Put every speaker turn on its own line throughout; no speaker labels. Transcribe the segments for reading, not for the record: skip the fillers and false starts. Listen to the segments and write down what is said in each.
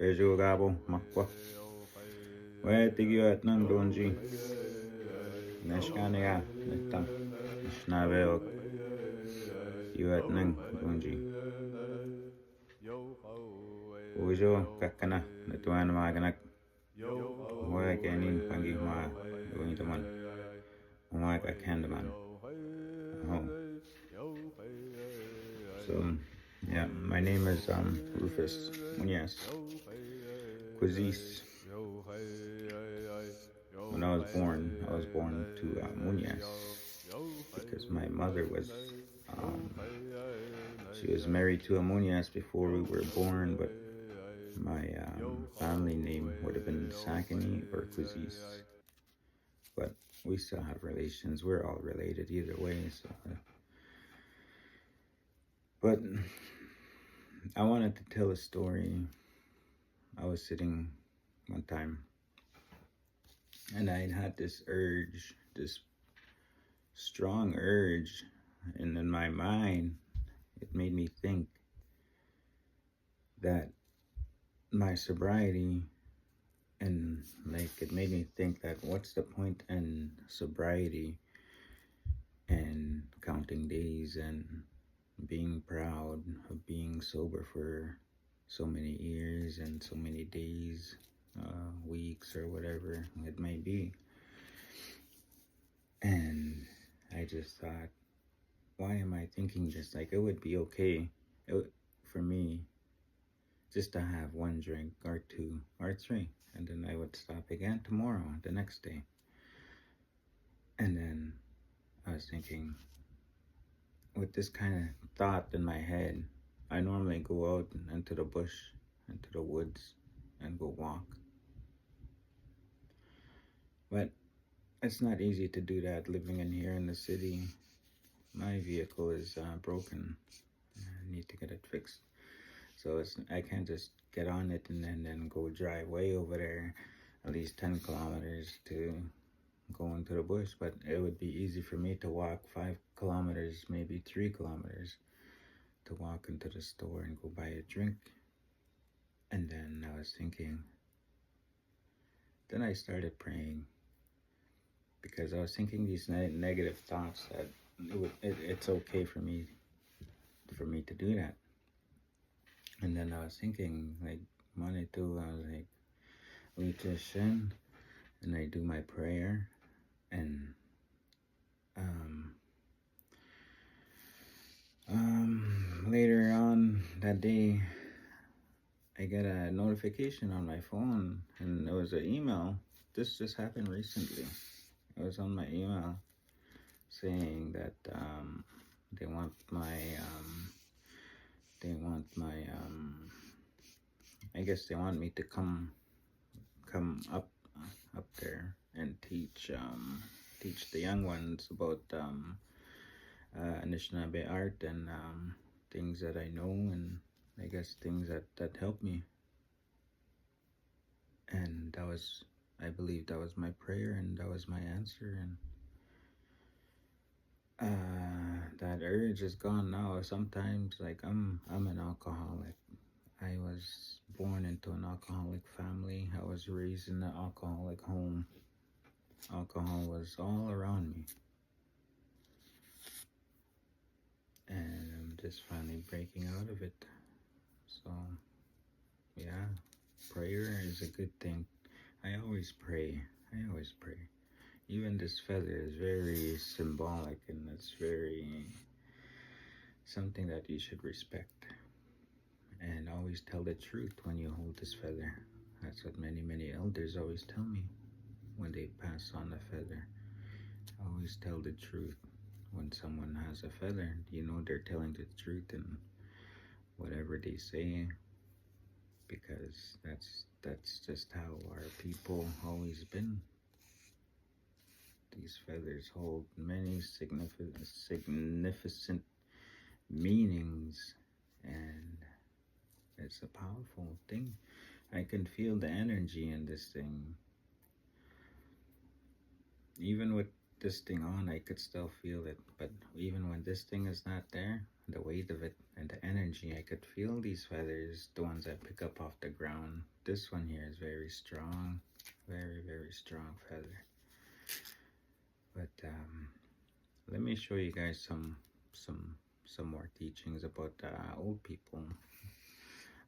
배주가보 왜 뛰기와 능 돈지 내시간이야 내땅 Anishinaabe Ojibway donji Ujo kakana natuan maganak Hoya ganin pangi ma going to man Umag akandaman So yeah, my name is Rufus MOONIAS-QUISSES. When I was born to MOONIAS because my mother was she was married to a MOONIAS before we were born, but my family name would have been Sakani or QUISSES. But we still have relations. We're all related either way. So, but I wanted to tell a story. I was sitting one time and I had this urge, this strong urge, and in my mind, it made me think that my sobriety, and like it made me think that what's the point in sobriety and counting days and being proud of being sober for so many years and so many days, weeks, or whatever it may be. And I just thought, why am I thinking this? Like, it would be okay for me just to have one drink or two or three, and then I would stop again tomorrow, the next day. And then I was thinking, with this kind of thought in my head, I normally go out into the bush, into the woods, and go walk. But it's not easy to do that living in here in the city. My vehicle is broken. I need to get it fixed. So I can't just get on it and then go drive way over there, at least 10 kilometers to go into the bush. But it would be easy for me to walk 5 kilometers, maybe 3 kilometers, to walk into the store and go buy a drink. And then I was thinking, then I started praying, because I was thinking these negative thoughts that it's okay for me to do that. And then I was thinking, like, Monday too, I was like, we just and I do my prayer, and later on that day, I get a notification on my phone, and it was an email. This just happened recently. It was on my email saying that they want my I guess they want me to come up there and teach the young ones about Anishinaabe art and things that I know, and I guess things that help me. And I believe that was my prayer, and that was my answer, and that urge is gone now. Sometimes, like, I'm an alcoholic. I was born into an alcoholic family. I was raised in an alcoholic home. Alcohol was all around me. And I'm just finally breaking out of it. So, yeah, prayer is a good thing. I always pray. Even this feather is very symbolic, and it's very something that you should respect. And always tell the truth when you hold this feather. That's what many elders always tell me when they pass on the feather. Always tell the truth. When someone has a feather, you know they're telling the truth in whatever they say, because that's just how our people always been. These feathers hold many significant meanings, and it's a powerful thing. I can feel the energy in this thing. Even with this thing on, I could still feel it. But even when this thing is not there, the weight of it and the energy. I could feel these feathers, the ones I pick up off the ground. This one here is very strong, very, very strong feather. But let me show you guys some more teachings about the old people,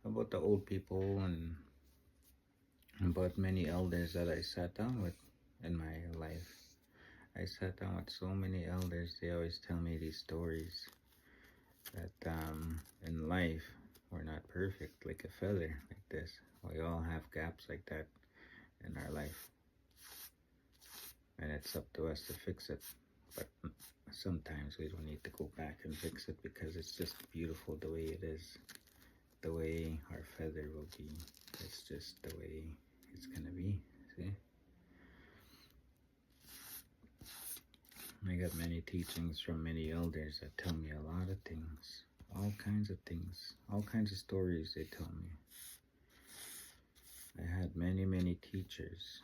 and about many elders that I sat down with in my life. I sat down with so many elders. They always tell me these stories that in life we're not perfect like a feather like this. We all have gaps like that in our life, and it's up to us to fix it. But sometimes we don't need to go back and fix it because it's just beautiful the way it is, the way our feather will be. It's just the way it's gonna be. See, I got many teachings from many elders that tell me a lot of things, all kinds of things, all kinds of stories they tell me. I had many teachers,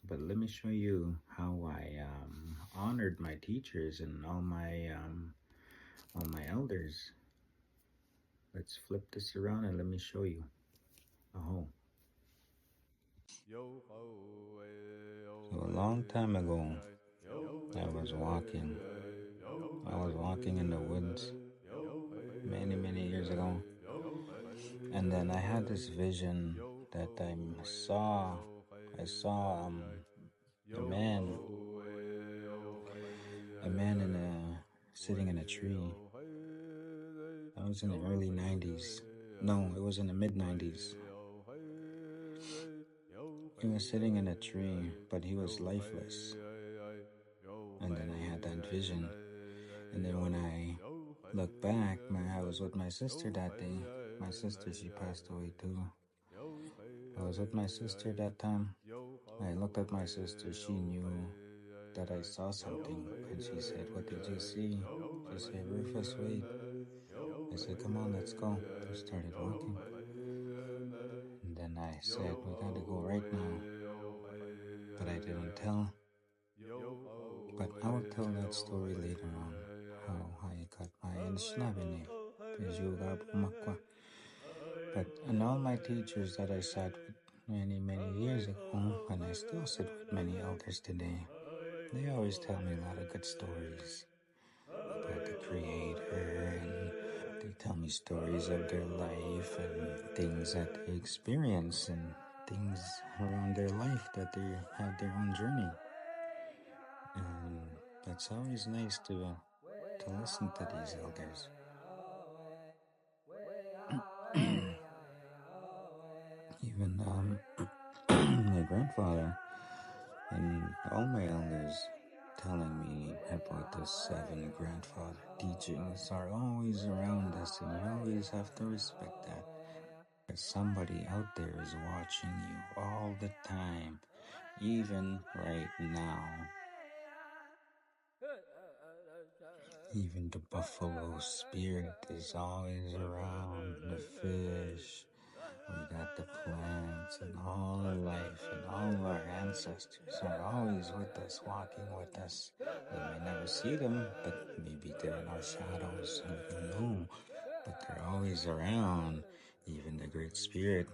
but let me show you how I honored my teachers and all my elders. Let's flip this around and let me show you. Oh. So a long time ago, I was walking in the woods many years ago, and then I had this vision that I saw a man sitting in a tree. That was in the early 90s. No, it was in the mid 90s. He was sitting in a tree, but he was lifeless. And then I had that vision. And then when I look back, I was with my sister that day. My sister, she passed away too. I was with my sister that time. I looked at my sister. She knew that I saw something. And she said, "What did you see?" She said, "Rufus, wait." I said, "Come on, let's go." We started walking. And then I said, "We gotta go right now." But I didn't tell. But I will tell that story later on, how I got my Anishinaabe name, БЕЖЮГАПУМАКWA. But and all my teachers that I sat with many years ago, and I still sit with many elders today, they always tell me a lot of good stories about the Creator, and they tell me stories of their life and things that they experience and things around their life that they have their own journey. And that's always nice to listen to these elders. Even my grandfather and all my elders telling me about the 7 grandfather teachings are always around us, and you always have to respect that. Because somebody out there is watching you all the time, even right now. Even the buffalo spirit is always around, the fish. We got the plants and all the life, and all our ancestors are always with us, walking with us. We may never see them, but maybe they're in our shadows. We don't know, but they're always around. Even the Great Spirit,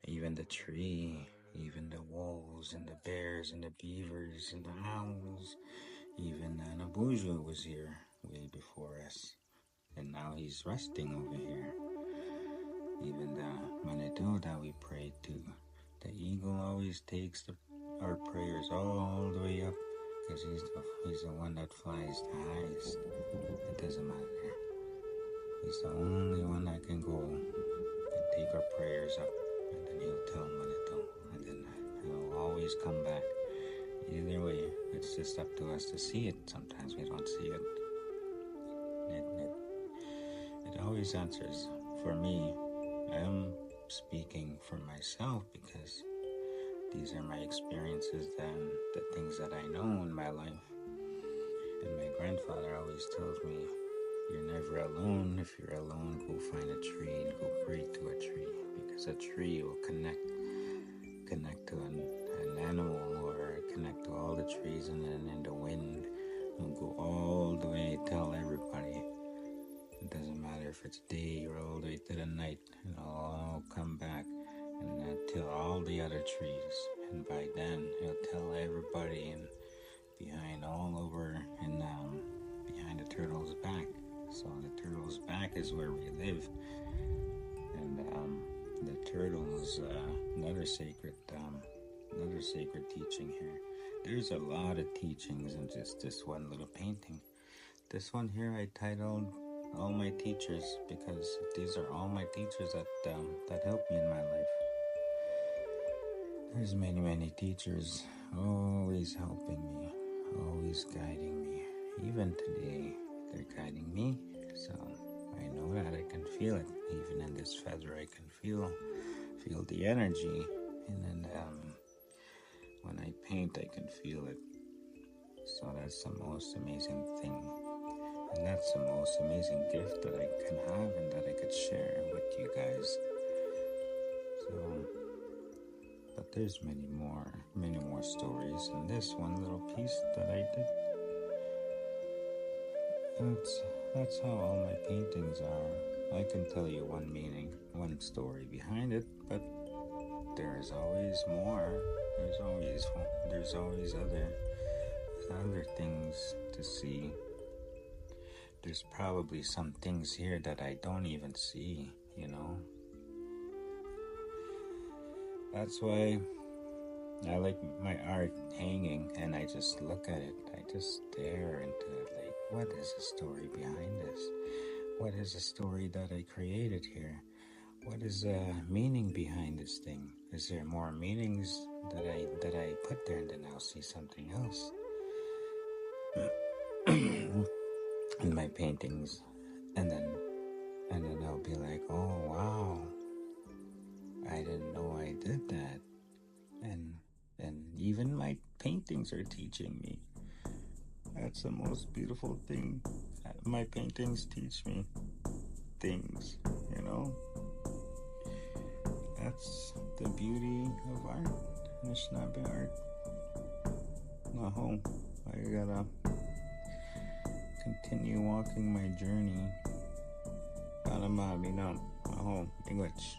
even the tree, even the wolves and the bears and the beavers and the owls. Even Nabuju was here way before us, and now he's resting over here. Even the Manitou that we pray to, the eagle always takes our prayers all the way up, because he's the one that flies the highest. It doesn't matter. He's the only one that can go and take our prayers up, and then he'll tell Manitou, and then he'll always come back. Either way, it's just up to us to see it. Sometimes we don't see it. It always answers. For me, I am speaking for myself because these are my experiences and the things that I know in my life. And my grandfather always tells me, you're never alone. If you're alone, go find a tree and go pray to a tree, because a tree will connect to an animal, or connect to all the trees, and then in the wind will go all the way, tell everybody if it's day or all the way to the night, it'll all come back and tell all the other trees. And by then, he'll tell everybody and behind all over and behind the turtle's back. So the turtle's back is where we live, and the turtle is another sacred teaching here. There's a lot of teachings in just this one little painting. This one here I titled "All My Teachers" because these are all my teachers that helped me in my life. There's many teachers always helping me, always guiding me. Even today, they're guiding me. So I know that I can feel it. Even in this feather, I can feel the energy. And then when I paint, I can feel it. So that's the most amazing thing. And that's the most amazing gift that I can have and that I could share with you guys. So, but there's many more stories in this one little piece that I did. That's how all my paintings are. I can tell you one meaning, one story behind it, but there's always more. There's always other things to see. There's probably some things here that I don't even see, you know. That's why I like my art hanging and I just look at it. I just stare into it like, what is the story behind this? What is the story that I created here? What is the meaning behind this thing? Is there more meanings that I put there, and then I'll see something else in my paintings, and then I'll be like, oh wow, I didn't know I did that, and even my paintings are teaching me. That's the most beautiful thing. My paintings teach me things, you know. That's the beauty of art, Anishinaabe art. Naho, I gotta continue walking my journey. Alamabinam, Naho, English.